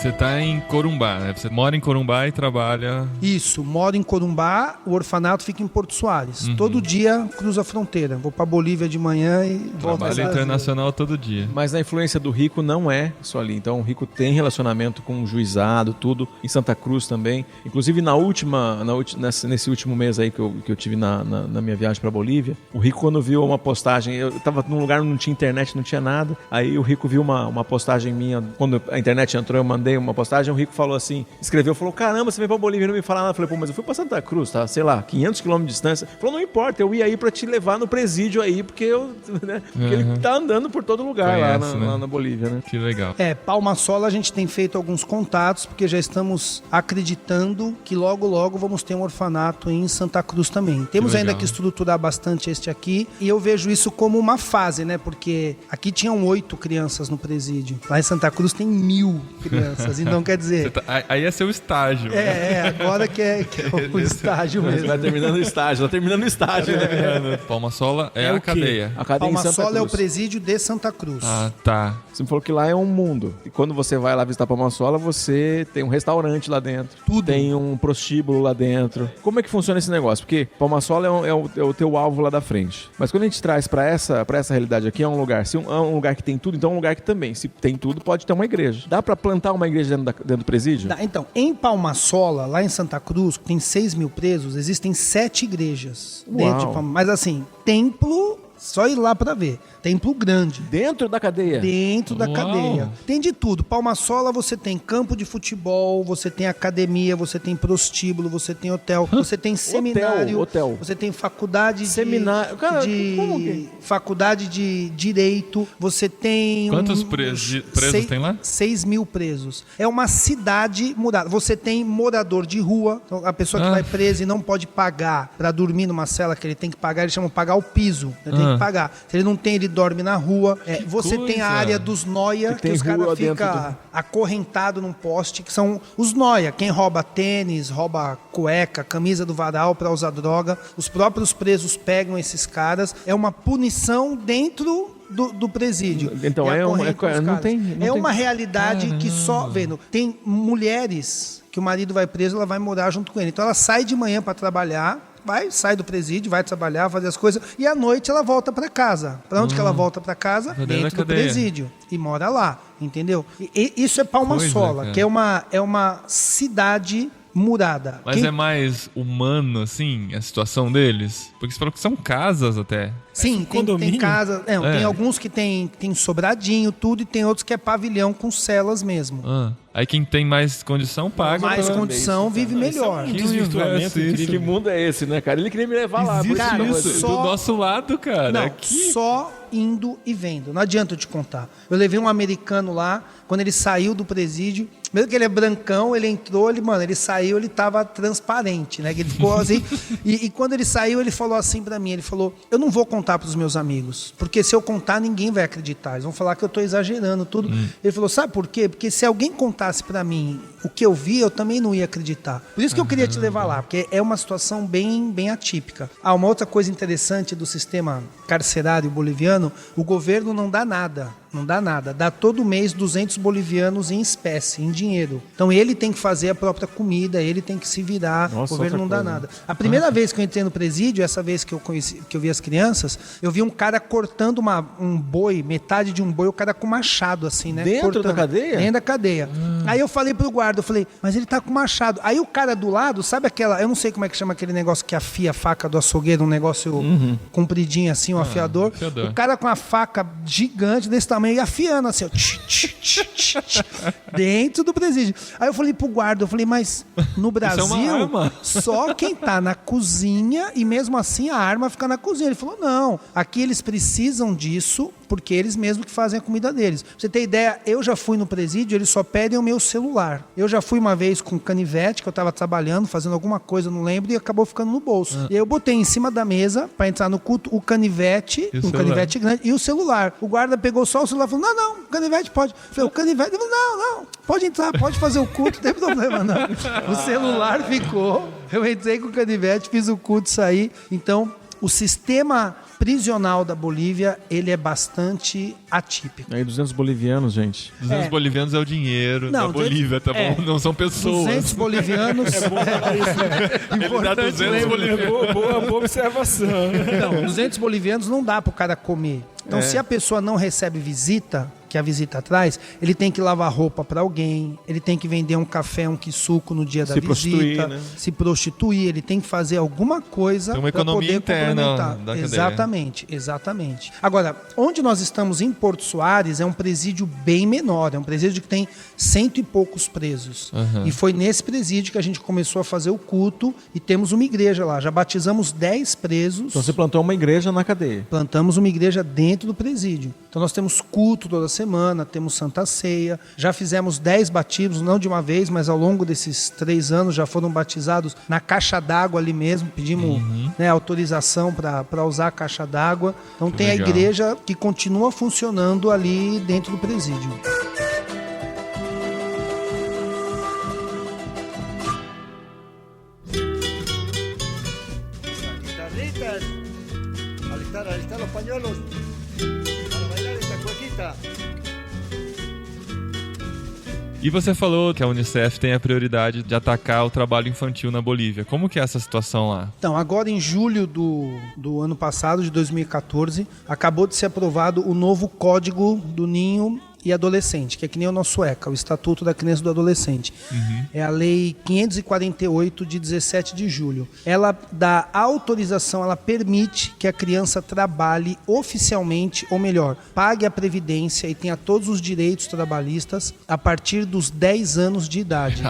Você está em Corumbá, né? Você mora em Corumbá e trabalha... Isso, moro em Corumbá, o orfanato fica em Porto Soares. Todo dia cruzo a fronteira. Vou para Bolívia de manhã e volto para Trabalho internacional todo dia. Mas a influência do Rico não é só ali. Então o Rico tem relacionamento com o juizado, tudo. Em Santa Cruz também. Inclusive nesse último mês aí que eu tive na minha viagem para Bolívia, o Rico, quando viu uma postagem, eu estava num lugar onde não tinha internet, não tinha nada. Aí o Rico viu uma postagem minha. Quando a internet entrou, eu mandei uma postagem, o Rico falou assim, falou, caramba, você veio pra Bolívia e não me fala nada. Eu falei, pô, mas eu fui pra Santa Cruz, tá, sei lá, 500 km de distância. Ele falou, não importa, eu ia aí pra te levar no presídio aí, porque ele tá andando por todo lugar. Conhece, lá na Bolívia, né? Que legal. Palmasola a gente tem feito alguns contatos, porque já estamos acreditando que logo, logo vamos ter um orfanato em Santa Cruz também. Temos ainda que estruturar bastante este aqui, e eu vejo isso como uma fase, né? Porque aqui tinham 8 crianças no presídio. Lá em Santa Cruz tem 1000 crianças. Então, quer dizer... Aí é seu estágio. Agora que é o estágio mesmo. Vai terminando o estágio, né? Palmasola é a cadeia. A cadeia em Santa Palmasola é o Cruz. presídio de Santa Cruz. Ah, tá. Você me falou que lá é um mundo. E quando você vai lá visitar Palmasola, você tem um restaurante lá dentro. Tudo. Tem um prostíbulo lá dentro. Como é que funciona esse negócio? Porque Palmasola é o teu alvo lá da frente. Mas quando a gente traz pra essa realidade aqui, é um lugar. Se é um lugar que tem tudo, então é um lugar que também, se tem tudo, pode ter uma igreja. Dá pra plantar uma igreja dentro do presídio? Então, em Palmasola, lá em Santa Cruz, que tem 6.000 presos, existem 7 igrejas. Dentro de Palmasola. Mas assim, templo, só ir lá pra ver. Templo grande. Dentro da cadeia? Dentro da cadeia. Tem de tudo. Palmasola você tem campo de futebol, você tem academia, você tem prostíbulo, você tem hotel, você tem seminário, Hotel. Você tem faculdade Seminário. Cara, como que... faculdade de direito, você tem... Quantos presos tem lá? 6.000 presos. É uma cidade mudada. Você tem morador de rua, então a pessoa que vai presa e não pode pagar pra dormir numa cela que ele tem que pagar, eles chamam de pagar o piso. Ele tem que pagar. Se ele não tem, ele dorme na rua. Você tem a área dos noia, que os caras ficam acorrentados num poste, que são os noia. Quem rouba tênis, rouba cueca, camisa do varal pra usar droga. Os próprios presos pegam esses caras. É uma punição dentro do presídio. Então é uma realidade que só vendo. Tem mulheres que o marido vai preso, ela vai morar junto com ele. Então ela sai de manhã para trabalhar, sai do presídio, vai trabalhar, fazer as coisas, e à noite ela volta para casa. Para onde que ela volta para casa? Dentro do presídio. E mora lá, entendeu? E isso é Palmasola, que é uma cidade murada. Mas é mais humano, assim, a situação deles? Porque você falou que são casas até. Sim, tem casa. Tem alguns que tem sobradinho, tudo, e tem outros que é pavilhão com celas mesmo. Aí quem tem mais condição paga. Mais condição vive melhor. Que desvirtuamento incrível. Que mundo é esse, né, cara? Ele queria me levar lá. Existe isso, do nosso lado, cara. Não, aqui... só indo e vendo. Não adianta eu te contar. Eu levei um americano lá, quando ele saiu do presídio, mesmo que ele é brancão, ele entrou, ele saiu, ele tava transparente, né? Que ele ficou assim. E quando ele saiu, ele falou assim pra mim, ele falou, eu não vou contar pros meus amigos, porque se eu contar, ninguém vai acreditar. Eles vão falar que eu tô exagerando tudo. Ele falou, sabe por quê? Porque se alguém contasse pra mim o que eu vi, eu também não ia acreditar. Por isso que eu queria te levar lá, porque é uma situação bem atípica. Uma outra coisa interessante do sistema carcerário boliviano, o governo não dá nada. Não dá nada. Dá todo mês 200 bolivianos em espécie, em dinheiro. Então ele tem que fazer a própria comida, ele tem que se virar. Nossa, o governo não dá nada. A primeira vez que eu entrei no presídio, essa vez que eu vi as crianças, eu vi um cara cortando um boi, metade de um boi, o cara com machado, assim, né? Dentro da cadeia? Dentro da cadeia. Aí eu falei pro guarda, mas ele tá com machado. Aí o cara do lado, sabe aquela, eu não sei como é que chama aquele negócio que afia a faca do açougueiro, um negócio compridinho assim, um afiador. O cara com a faca gigante desse tamanho e afiando assim, ó, dentro do presídio. Aí eu falei pro guarda, mas no Brasil, só quem tá na cozinha e mesmo assim a arma fica na cozinha. Ele falou, não, aqui eles precisam disso porque eles mesmos que fazem a comida deles. Pra você ter ideia, eu já fui no presídio, eles só pedem o meu celular. Eu já fui uma vez com canivete, que eu tava trabalhando, fazendo alguma coisa, não lembro, e acabou ficando no bolso. E aí eu botei em cima da mesa, pra entrar no culto, o canivete, canivete grande, e o celular. O guarda pegou só o celular e falou, não, o canivete pode. Eu falei, o canivete, não, pode entrar, pode fazer o culto, não tem problema não. O celular ficou, eu entrei com o canivete, fiz o culto, saí. Então, o sistema prisional da Bolívia, ele é bastante atípico. Aí 200 bolivianos, gente. 200 bolivianos é o dinheiro da Bolívia, tá bom? Não são pessoas. 200 bolivianos... É bom falar isso, né? Ele dá 200 bolivianos. Boa observação. Não, 200 bolivianos não dá pro cara comer. Então, se a pessoa não recebe visita, que a visita traz, ele tem que lavar roupa para alguém, ele tem que vender um café, um quisuco no dia da visita, né? Se prostituir, ele tem que fazer alguma coisa para poder complementar. Da Exatamente. Agora, onde nós estamos em Porto Soares é um presídio bem menor, é um presídio que tem 100 e poucos presos. E foi nesse presídio que a gente começou a fazer o culto e temos uma igreja lá. Já batizamos 10 presos. Então você plantou uma igreja na cadeia? Plantamos uma igreja dentro do presídio. Então nós temos culto toda semana, temos Santa Ceia, já fizemos 10 batismos, não de uma vez, mas ao longo desses 3 anos já foram batizados na caixa d'água ali mesmo, pedimos autorização para usar a caixa d'água. Então tem legal. A igreja que continua funcionando ali dentro do presídio. Alistar los pañuelos para bailar esta cuequita. E você falou que a Unicef tem a prioridade de atacar o trabalho infantil na Bolívia. Como que é essa situação lá? Então, agora em julho do ano passado, de 2014, acabou de ser aprovado o novo Código do Ninho e Adolescente, que é que nem o nosso ECA, o Estatuto da Criança e do Adolescente. É a Lei 548 de 17 de julho. Ela dá autorização, ela permite que a criança trabalhe oficialmente, ou melhor, pague a previdência e tenha todos os direitos trabalhistas a partir dos 10 anos de idade.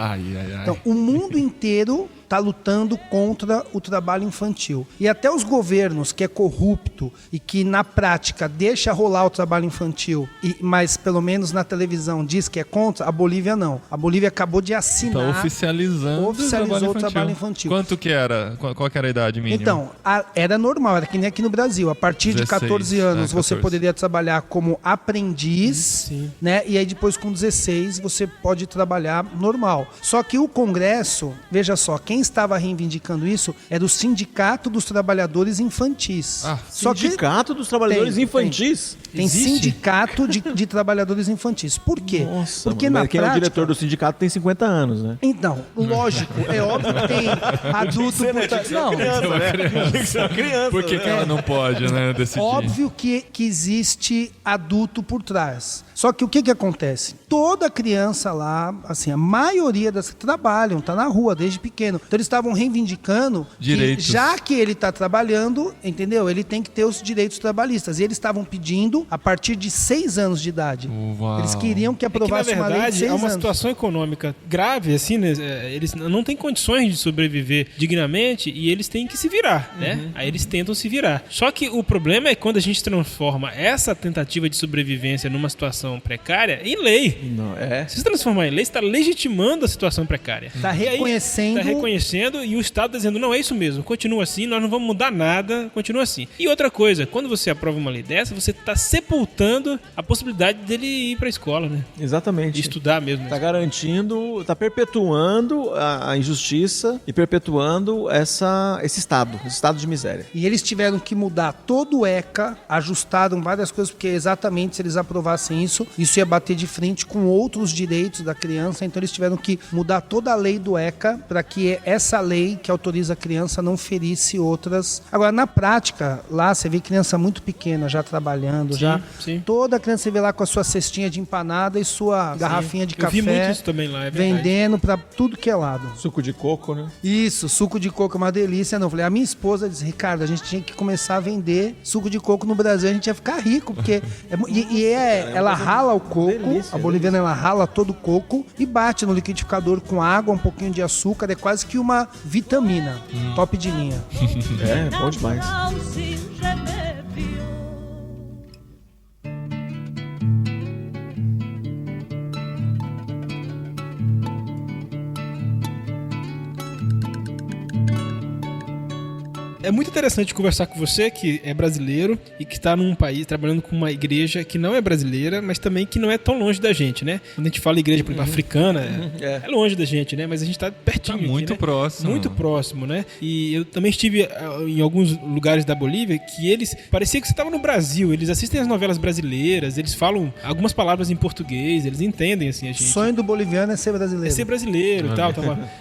Então, o mundo inteiro está lutando contra o trabalho infantil. E até os governos, que é corrupto e que na prática deixa rolar o trabalho infantil, mas pelo menos na televisão diz que é contra, a Bolívia não. A Bolívia acabou de assinar. Então oficializou o trabalho infantil. Quanto que era? Qual que era a idade mínima? Então, era normal, era que nem aqui no Brasil. A partir 16, de 14 anos você poderia trabalhar como aprendiz, né? E aí depois com 16 você pode trabalhar normal. Só que o Congresso, veja só, quem estava reivindicando isso era o Sindicato dos Trabalhadores Infantis. Sindicato dos Trabalhadores Infantis? Tem sindicato de trabalhadores infantis. Por quê? Nossa, porque na quem prática... é o diretor do sindicato tem 50 anos, né? Então, lógico, é óbvio que tem adulto por trás. Não, Criança, Por que ela não pode, né, decidir? óbvio que existe adulto por trás. Só que o que acontece? Toda criança lá, assim, a maioria das trabalham, tá na rua desde pequeno. Então eles estavam reivindicando Direitos. que já que ele tá trabalhando, entendeu? Ele tem que ter os direitos trabalhistas. E eles estavam pedindo a partir de 6 anos de idade. Uau. Eles queriam que aprovasse na uma lei de verdade, 6 é uma anos. situação econômica grave, assim, né? Eles não têm condições de sobreviver dignamente e eles têm que se virar, né? Aí eles tentam se virar. Só que o problema é quando a gente transforma essa tentativa de sobrevivência numa situação precária em lei. Não, é. Se você transformar em lei, você está legitimando a situação precária. Tá reconhecendo... Está reconhecendo e o Estado dizendo, não, é isso mesmo, continua assim, nós não vamos mudar nada, continua assim. E outra coisa, quando você aprova uma lei dessa, você está sepultando a possibilidade dele ir para a escola, né? Exatamente. E estudar mesmo. Tá garantindo, tá perpetuando a injustiça e perpetuando esse estado de miséria. E eles tiveram que mudar todo o ECA, ajustaram várias coisas, porque exatamente se eles aprovassem isso ia bater de frente com outros direitos da criança, então eles tiveram que mudar toda a lei do ECA para que essa lei que autoriza a criança não ferisse outras. Agora, na prática, lá você vê criança muito pequena já trabalhando, Sim. Toda criança você vê lá com a sua cestinha de empanada e sua garrafinha de café. Eu vi muito isso também lá, é verdade. Vendendo para tudo que é lado. Suco de coco, né? Isso, suco de coco é uma delícia. Não, falei, a minha esposa disse, Ricardo, a gente tinha que começar a vender suco de coco no Brasil, a gente ia ficar rico, porque ela rala o coco, delícia, a boliviana ela rala todo o coco e bate no liquidificador com água, um pouquinho de açúcar, é quase que uma vitamina, top de linha. É, bom demais. É muito interessante conversar com você, que é brasileiro e que está num país trabalhando com uma igreja que não é brasileira, mas também que não é tão longe da gente, né? Quando a gente fala igreja, por exemplo, africana, é longe da gente, né? Mas a gente está pertinho Tá muito aqui, né? próximo. Muito próximo, né? E eu também estive em alguns lugares da Bolívia que eles... Parecia que você estava no Brasil. Eles assistem as novelas brasileiras, eles falam algumas palavras em português, eles entendem, assim, a gente. O sonho do boliviano é ser brasileiro. É ser brasileiro e tal.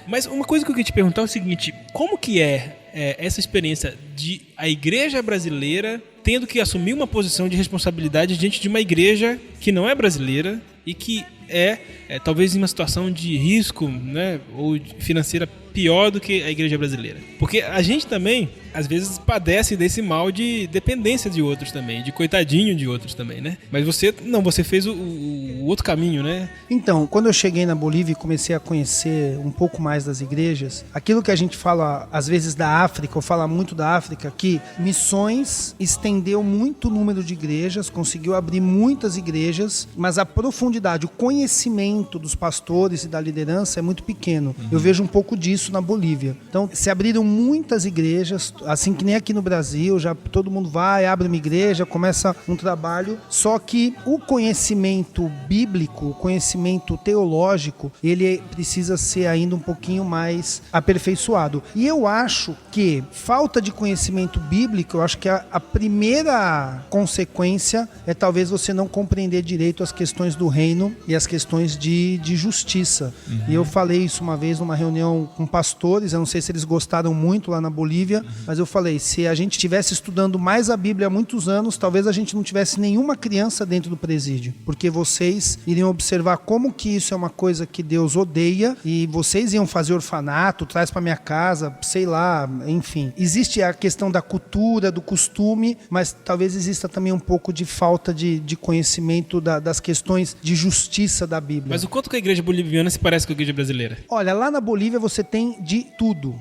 Mas uma coisa que eu queria te perguntar é o seguinte, como que é essa experiência de a igreja brasileira tendo que assumir uma posição de responsabilidade diante de uma igreja que não é brasileira e que é talvez em uma situação de risco, né, ou financeira pior do que a igreja brasileira? Porque a gente também, às vezes, padece desse mal de dependência de outros também, de coitadinho de outros também, né? Mas você fez o outro caminho, né? Então, quando eu cheguei na Bolívia e comecei a conhecer um pouco mais das igrejas, aquilo que a gente fala, às vezes, da África, ou fala muito da África, que missões estendeu muito o número de igrejas, conseguiu abrir muitas igrejas, mas a profundidade, o conhecimento dos pastores e da liderança é muito pequeno. Eu vejo um pouco disso na Bolívia. Então, se abriram muitas igrejas, assim que nem aqui no Brasil, já todo mundo vai, abre uma igreja, começa um trabalho, só que o conhecimento bíblico, o conhecimento teológico, ele precisa ser ainda um pouquinho mais aperfeiçoado. E eu acho que falta de conhecimento bíblico, eu acho que a primeira consequência é talvez você não compreender direito as questões do reino e as questões de justiça. E eu falei isso uma vez numa reunião com pastores, eu não sei se eles gostaram muito lá na Bolívia, mas eu falei, se a gente estivesse estudando mais a Bíblia há muitos anos, talvez a gente não tivesse nenhuma criança dentro do presídio, porque vocês iriam observar como que isso é uma coisa que Deus odeia e vocês iam fazer orfanato, traz para minha casa, sei lá, enfim. Existe a questão da cultura, do costume, mas talvez exista também um pouco de falta de conhecimento das questões de justiça da Bíblia. Mas o quanto que a igreja boliviana se parece com a igreja brasileira? Olha, lá na Bolívia você tem de tudo.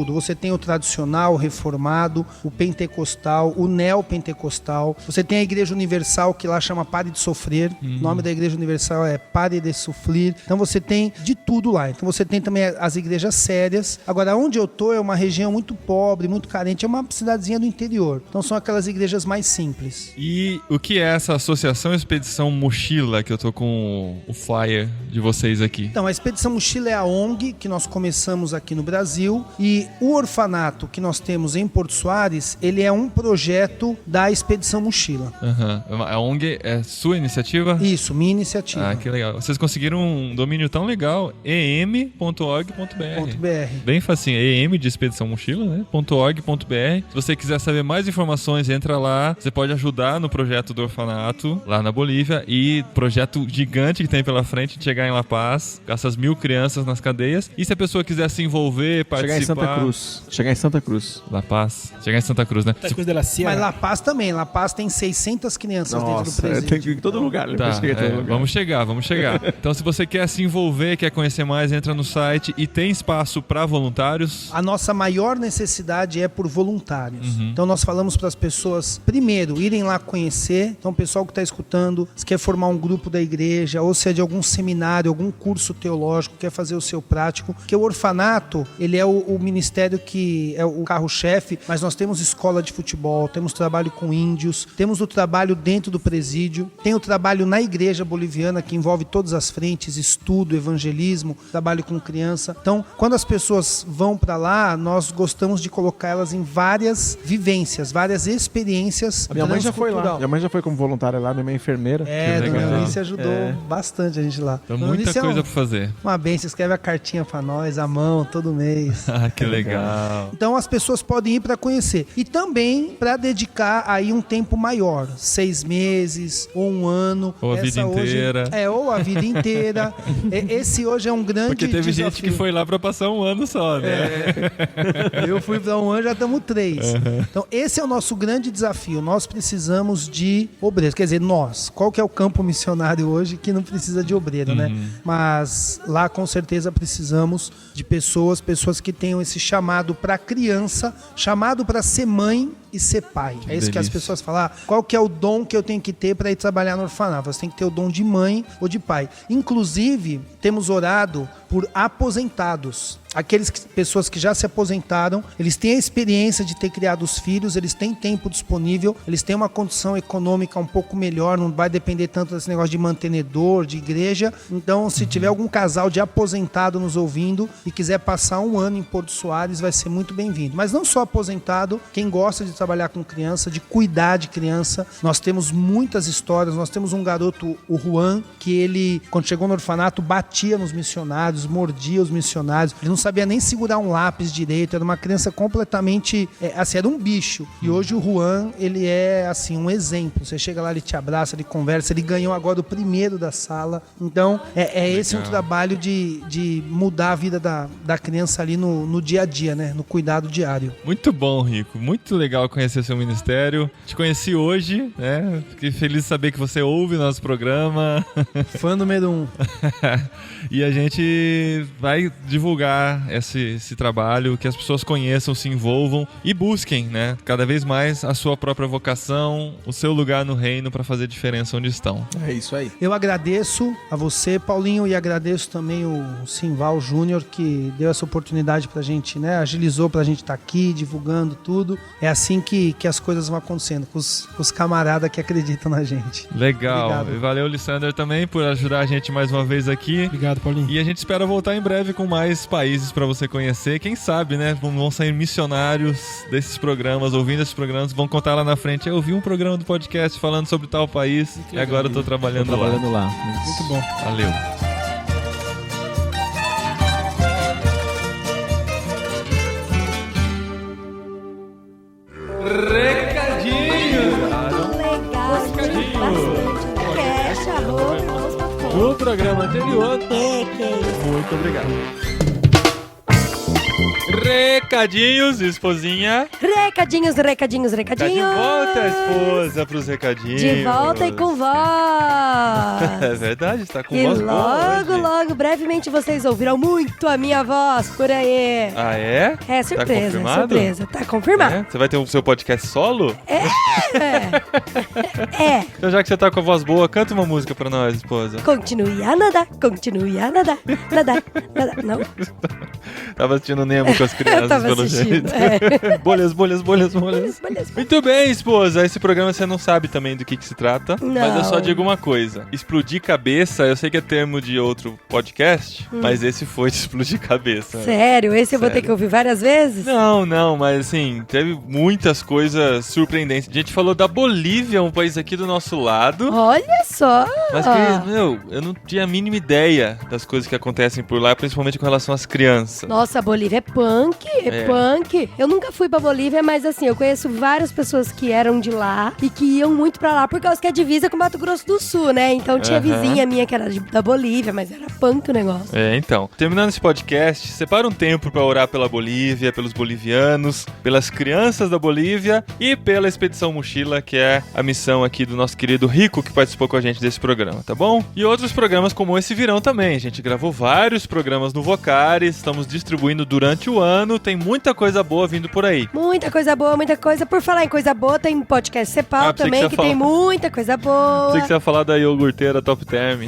Você tem o tradicional, o reformado, o pentecostal, o neopentecostal. Você tem a Igreja Universal, que lá chama Pare de Sofrer. O nome da Igreja Universal é Pare de Sofrer. Então você tem de tudo lá. Então você tem também as igrejas sérias. Agora, onde eu tô é uma região muito pobre, muito carente. É uma cidadezinha do interior. Então são aquelas igrejas mais simples. E o que é essa Associação Expedição Mochila, que eu tô com o flyer de vocês aqui? Então, a Expedição Mochila é a ONG que nós começamos aqui no Brasil, e o orfanato que nós temos em Porto Soares, ele é um projeto da Expedição Mochila. A ONG é sua iniciativa? Isso, minha iniciativa. Ah, que legal. Vocês conseguiram um domínio tão legal, em.org.br. Bem facinho, em de Expedição Mochila, né? .org.br. Se você quiser saber mais informações, entra lá. Você pode ajudar no projeto do orfanato, lá na Bolívia, e projeto gigante que tem pela frente de chegar em La Paz, com essas 1.000 crianças nas cadeias. E se a pessoa quiser se envolver, participar... Chegar em Santa Cruz. La Paz. Chegar em Santa Cruz, né? Santa Cruz de la Sierra. Mas La Paz também. La Paz tem 600 crianças dentro do presídio. Tem que ir em todo lugar. Vamos chegar. Então, se você quer se envolver, quer conhecer mais, entra no site e tem espaço para voluntários. A nossa maior necessidade é por voluntários. Então, nós falamos para as pessoas, primeiro, irem lá conhecer. Então, o pessoal que está escutando, se quer formar um grupo da igreja, ou se é de algum seminário, algum curso teológico, quer fazer o seu prático, porque o orfanato, ele é o ministério que é o carro-chefe, mas nós temos escola de futebol, temos trabalho com índios, temos o trabalho dentro do presídio, tem o trabalho na igreja boliviana, que envolve todas as frentes, estudo, evangelismo, trabalho com criança. Então, quando as pessoas vão para lá, nós gostamos de colocar elas em várias vivências, várias experiências. A minha mãe já foi lá. Minha mãe já foi como voluntária lá, minha mãe é enfermeira. Dona Eunice ajudou bastante a gente lá. Então, muita coisa pra fazer. Uma benção, escreve a cartinha pra nós, à mão, todo mês. Ah, que legal. Então as pessoas podem ir para conhecer. E também para dedicar aí um tempo maior, 6 meses ou 1 ano. Ou a vida inteira. Ou a vida inteira. Esse hoje é um grande Porque teve desafio. gente que foi lá pra passar 1 ano só, né? Eu fui para 1 ano, já estamos 3. Então esse é o nosso grande desafio. Nós precisamos de obreiros. Quer dizer, nós. Qual que é o campo missionário hoje que não precisa de obreiro, né? Mas lá com certeza precisamos de pessoas que tenham esse chamado para criança, chamado para ser mãe e ser pai. É isso que as pessoas falam. Qual que é o dom que eu tenho que ter para ir trabalhar no orfanato? Você tem que ter o dom de mãe ou de pai. Inclusive, temos orado por aposentados. Pessoas que já se aposentaram, eles têm a experiência de ter criado os filhos, eles têm tempo disponível, eles têm uma condição econômica um pouco melhor, não vai depender tanto desse negócio de mantenedor, de igreja. Então, se tiver algum casal de aposentado nos ouvindo e quiser passar 1 ano em Porto Soares, vai ser muito bem-vindo. Mas não só aposentado, quem gosta de trabalhar com criança, de cuidar de criança. Nós temos muitas histórias. Nós temos um garoto, o Juan, que ele, quando chegou no orfanato, batia nos missionários, mordia os missionários. Ele não sabia nem segurar um lápis direito. Era uma criança completamente... era um bicho. E hoje o Juan, ele é, assim, um exemplo. Você chega lá, ele te abraça, ele conversa. Ele ganhou agora o primeiro da sala. Então, esse um trabalho de mudar a vida da criança ali no dia a dia, né? No cuidado diário. Muito bom, Rico. Muito legal conhecer seu ministério. Te conheci hoje, né? Fiquei feliz de saber que você ouve o nosso programa. Fã número 1. E a gente vai divulgar esse trabalho, que as pessoas conheçam, se envolvam e busquem, né? Cada vez mais a sua própria vocação, o seu lugar no reino para fazer diferença onde estão. É isso aí. Eu agradeço a você, Paulinho, e agradeço também o Simval Júnior, que deu essa oportunidade pra gente, né? Agilizou pra gente estar aqui, divulgando tudo. É assim que as coisas vão acontecendo, com os camaradas que acreditam na gente. Legal. Obrigado. E valeu, Lissander, também por ajudar a gente mais uma vez aqui. Obrigado, Paulinho. E a gente espera voltar em breve com mais países para você conhecer. Quem sabe, né? Vão sair missionários desses programas, ouvindo esses programas, vão contar lá na frente. Eu vi um programa do podcast falando sobre tal país e agora eu tô trabalhando lá. Muito bom. Valeu. No programa anterior. Muito obrigado. Recadinhos, esposinha. Recadinhos. Tá de volta, esposa, pros recadinhos. De volta e com voz. É verdade, está com E voz boa hoje. logo, brevemente vocês ouvirão muito a minha voz por aí. Ah, é? É surpresa, Tá confirmado? surpresa. Tá confirmado. É? Você vai ter o seu podcast solo? É. Então, já que você tá com a voz boa, canta uma música pra nós, esposa. Continue a nadar. Nadar. Não? Tava assistindo Nemo com as crianças, pelo jeito. Bolhas. Muito bem, esposa. Esse programa você não sabe também do que se trata. Não. Mas eu só digo uma coisa. Explodir cabeça, eu sei que é termo de outro podcast, mas esse foi de explodir cabeça. Sério? Esse eu vou ter que ouvir várias vezes? Não, mas assim, teve muitas coisas surpreendentes. A gente falou da Bolívia, um país aqui do nosso lado. Olha só! Mas, querido, eu não tinha a mínima ideia das coisas que acontecem por lá, principalmente com relação às crianças. Nossa, a Bolívia é punk, punk. Eu nunca fui pra Bolívia, mas assim, eu conheço várias pessoas que eram de lá e que iam muito pra lá por causa que é divisa com Mato Grosso do Sul, né? Então tinha vizinha minha que era da Bolívia, mas era punk o negócio. Então, terminando esse podcast, separa um tempo pra orar pela Bolívia, pelos bolivianos, pelas crianças da Bolívia e pela Expedição Mochila, que é a missão aqui do nosso querido Rico, que participou com a gente desse programa, tá bom? E outros programas como esse virão também. A gente gravou vários programas no Vocari, estamos distribuindo durante o ano, tem muita coisa boa vindo por aí. Muita coisa boa, muita coisa. Por falar em coisa boa, tem podcast Cepal também, que tem muita coisa boa. Sei que você ia falar da iogurteira Top Term.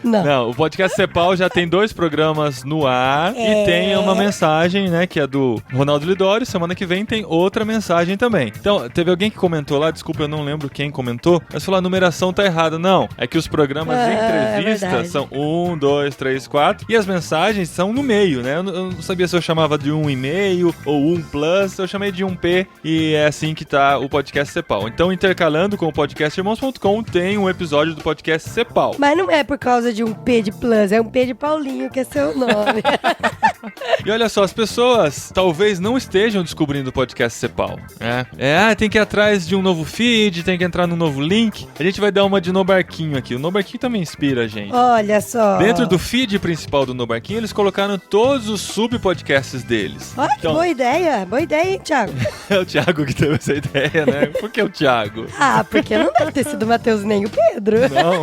Não, o podcast Cepal já tem 2 programas no ar e tem uma mensagem, né, que é do Ronaldo Lidório. Semana que vem tem outra mensagem também. Então, teve alguém que comentou lá, desculpa, eu não lembro quem comentou, mas falou, a numeração tá errada. Não, é que os programas de entrevista são 1, 2, 3, 4 e as mensagens são no meio, né? Eu não sabia se eu chamava de 1,5 ou 1+, eu chamei de 1P e é assim que tá o podcast Cepal. Então, intercalando com o podcast Irmãos.com, tem um episódio do podcast Cepal. Mas não é por causa de um P de plus, é um P de Paulinho, que é seu nome. E olha só, as pessoas talvez não estejam descobrindo o podcast Cepal. Tem que ir atrás de um novo feed, tem que entrar num novo link. A gente vai dar uma de Nobarquinho aqui. O Nobarquinho também inspira a gente. Olha só. Dentro do feed principal do Nobarquinho, eles colocaram todos os sub-podcasts deles. Olha, então, boa ideia, hein, Thiago? É o Thiago que teve essa ideia, né? Por que o Thiago? Porque não deve ter sido o Matheus nem o Pedro. Não.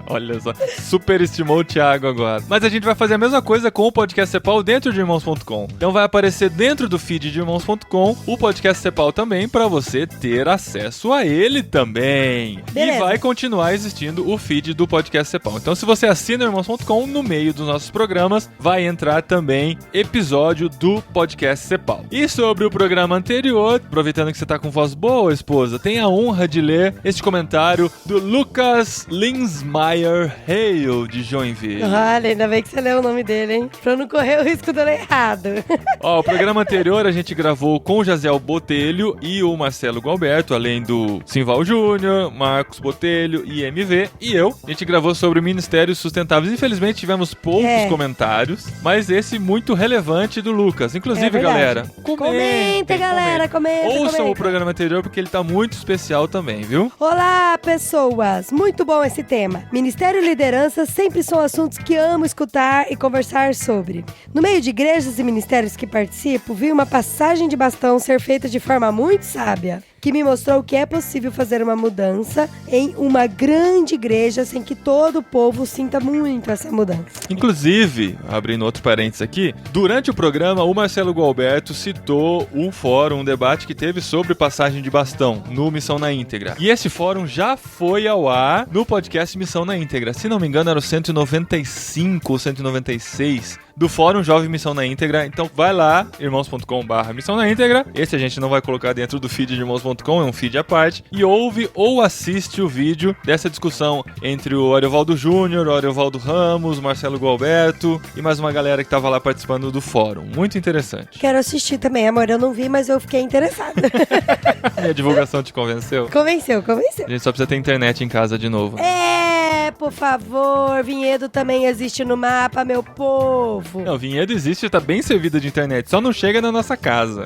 Olha só, superestimou o Thiago agora. Mas a gente vai fazer a mesma coisa com o podcast Cepal dentro de Irmãos.com. Então vai aparecer dentro do feed de Irmãos.com o podcast Cepal também, pra você ter acesso a ele também. Beleza. E vai continuar existindo o feed do podcast Cepal. Então se você assina Irmãos.com, no meio dos nossos programas vai entrar também episódio do podcast Cepal. E sobre o programa anterior, aproveitando que você tá com voz boa, esposa, tem a honra de ler este comentário do Lucas Linsmeyer Hale, de Joinville. Olha, ainda bem que você leu o nome dele, hein? Pra não correr o risco de eu ler errado. O programa anterior a gente gravou com o Jaziel Botelho e o Marcelo Gualberto, além do Simval Júnior, Marcos Botelho e MV, e eu. A gente gravou sobre Ministérios Sustentáveis. Infelizmente tivemos poucos comentários, mas esse muito relevante do Lucas. Inclusive, galera, comenta, galera. Ouçam o programa anterior porque ele tá muito especial também, viu? Olá, pessoas! Muito bom esse tema. Ministério e liderança sempre são assuntos que amo escutar e conversar sobre. No meio de igrejas e ministérios que participo, vi uma passagem de bastão ser feita de forma muito sábia, que me mostrou que é possível fazer uma mudança em uma grande igreja sem que todo o povo sinta muito essa mudança. Inclusive, abrindo outro parênteses aqui, durante o programa o Marcelo Gualberto citou um fórum, um debate que teve sobre passagem de bastão no Missão na Íntegra. E esse fórum já foi ao ar no podcast Missão na Íntegra. Se não me engano, era o 195 ou 196 do Fórum Jovem Missão na Íntegra. Então vai lá, irmãos.com/Missão na Íntegra. Esse a gente não vai colocar dentro do feed de irmãos.com, é um feed à parte. E ouve ou assiste o vídeo dessa discussão entre o Ariovaldo Júnior, o Ariovaldo Ramos, o Marcelo Gualberto e mais uma galera que tava lá participando do fórum. Muito interessante. Quero assistir também, amor. Eu não vi, mas eu fiquei interessada. Minha divulgação te convenceu? Convenceu. A gente só precisa ter internet em casa de novo. Por favor. Vinhedo também existe no mapa, meu povo. Não, Vinhedo existe e tá bem servida de internet, só não chega na nossa casa.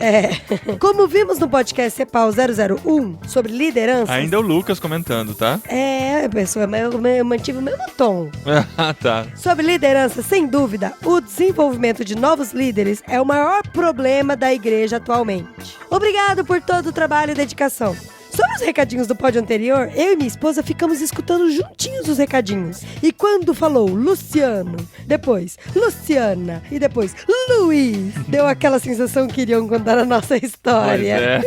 Como vimos no podcast Cepal 001 sobre liderança. Ainda é o Lucas comentando, tá? Pessoa, eu mantive o mesmo tom. Tá. Sobre liderança, sem dúvida, o desenvolvimento de novos líderes é o maior problema da igreja atualmente. Obrigado por todo o trabalho e dedicação. Sobre os recadinhos do pódio anterior, eu e minha esposa ficamos escutando juntinhos os recadinhos. E quando falou Luciano, depois Luciana e depois Luiz, deu aquela sensação que iriam contar a nossa história.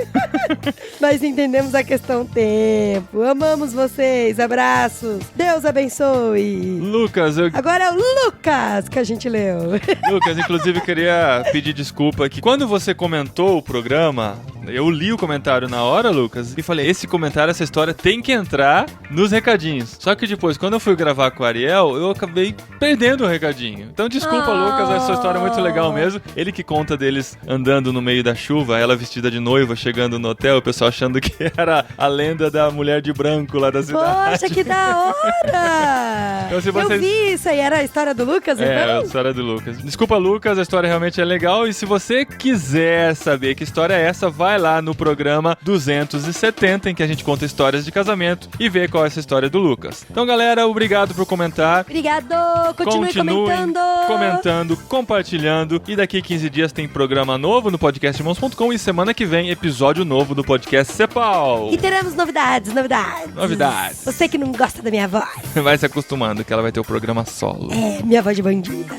Mas entendemos a questão tempo. Amamos vocês. Abraços. Deus abençoe. Lucas, Agora é o Lucas que a gente leu. Lucas, inclusive, queria pedir desculpa que quando você comentou o programa, eu li o comentário na hora, Lucas, e falei, esse comentário, essa história tem que entrar nos recadinhos. Só que depois, quando eu fui gravar com o Ariel, eu acabei perdendo o recadinho. Então, desculpa, Lucas, essa história é muito legal mesmo. Ele que conta deles andando no meio da chuva, ela vestida de noiva, chegando no hotel, o pessoal achando que era a lenda da mulher de branco lá da cidade. Poxa, que da hora! Então, se vocês... Eu vi isso aí, era a história do Lucas, então? É, a história do Lucas. Desculpa, Lucas, a história realmente é legal. E se você quiser saber que história é essa, vai lá no programa 270, em que a gente conta histórias de casamento e vê qual é essa história do Lucas. Então, galera, obrigado por comentar. Obrigado! Continuem comentando, compartilhando. E daqui 15 dias tem programa novo no podcastirmãos.com e semana que vem episódio novo do podcast Cepal. E teremos novidades. Você que não gosta da minha voz. Vai se acostumando que ela vai ter o programa solo. É, minha voz de bandida.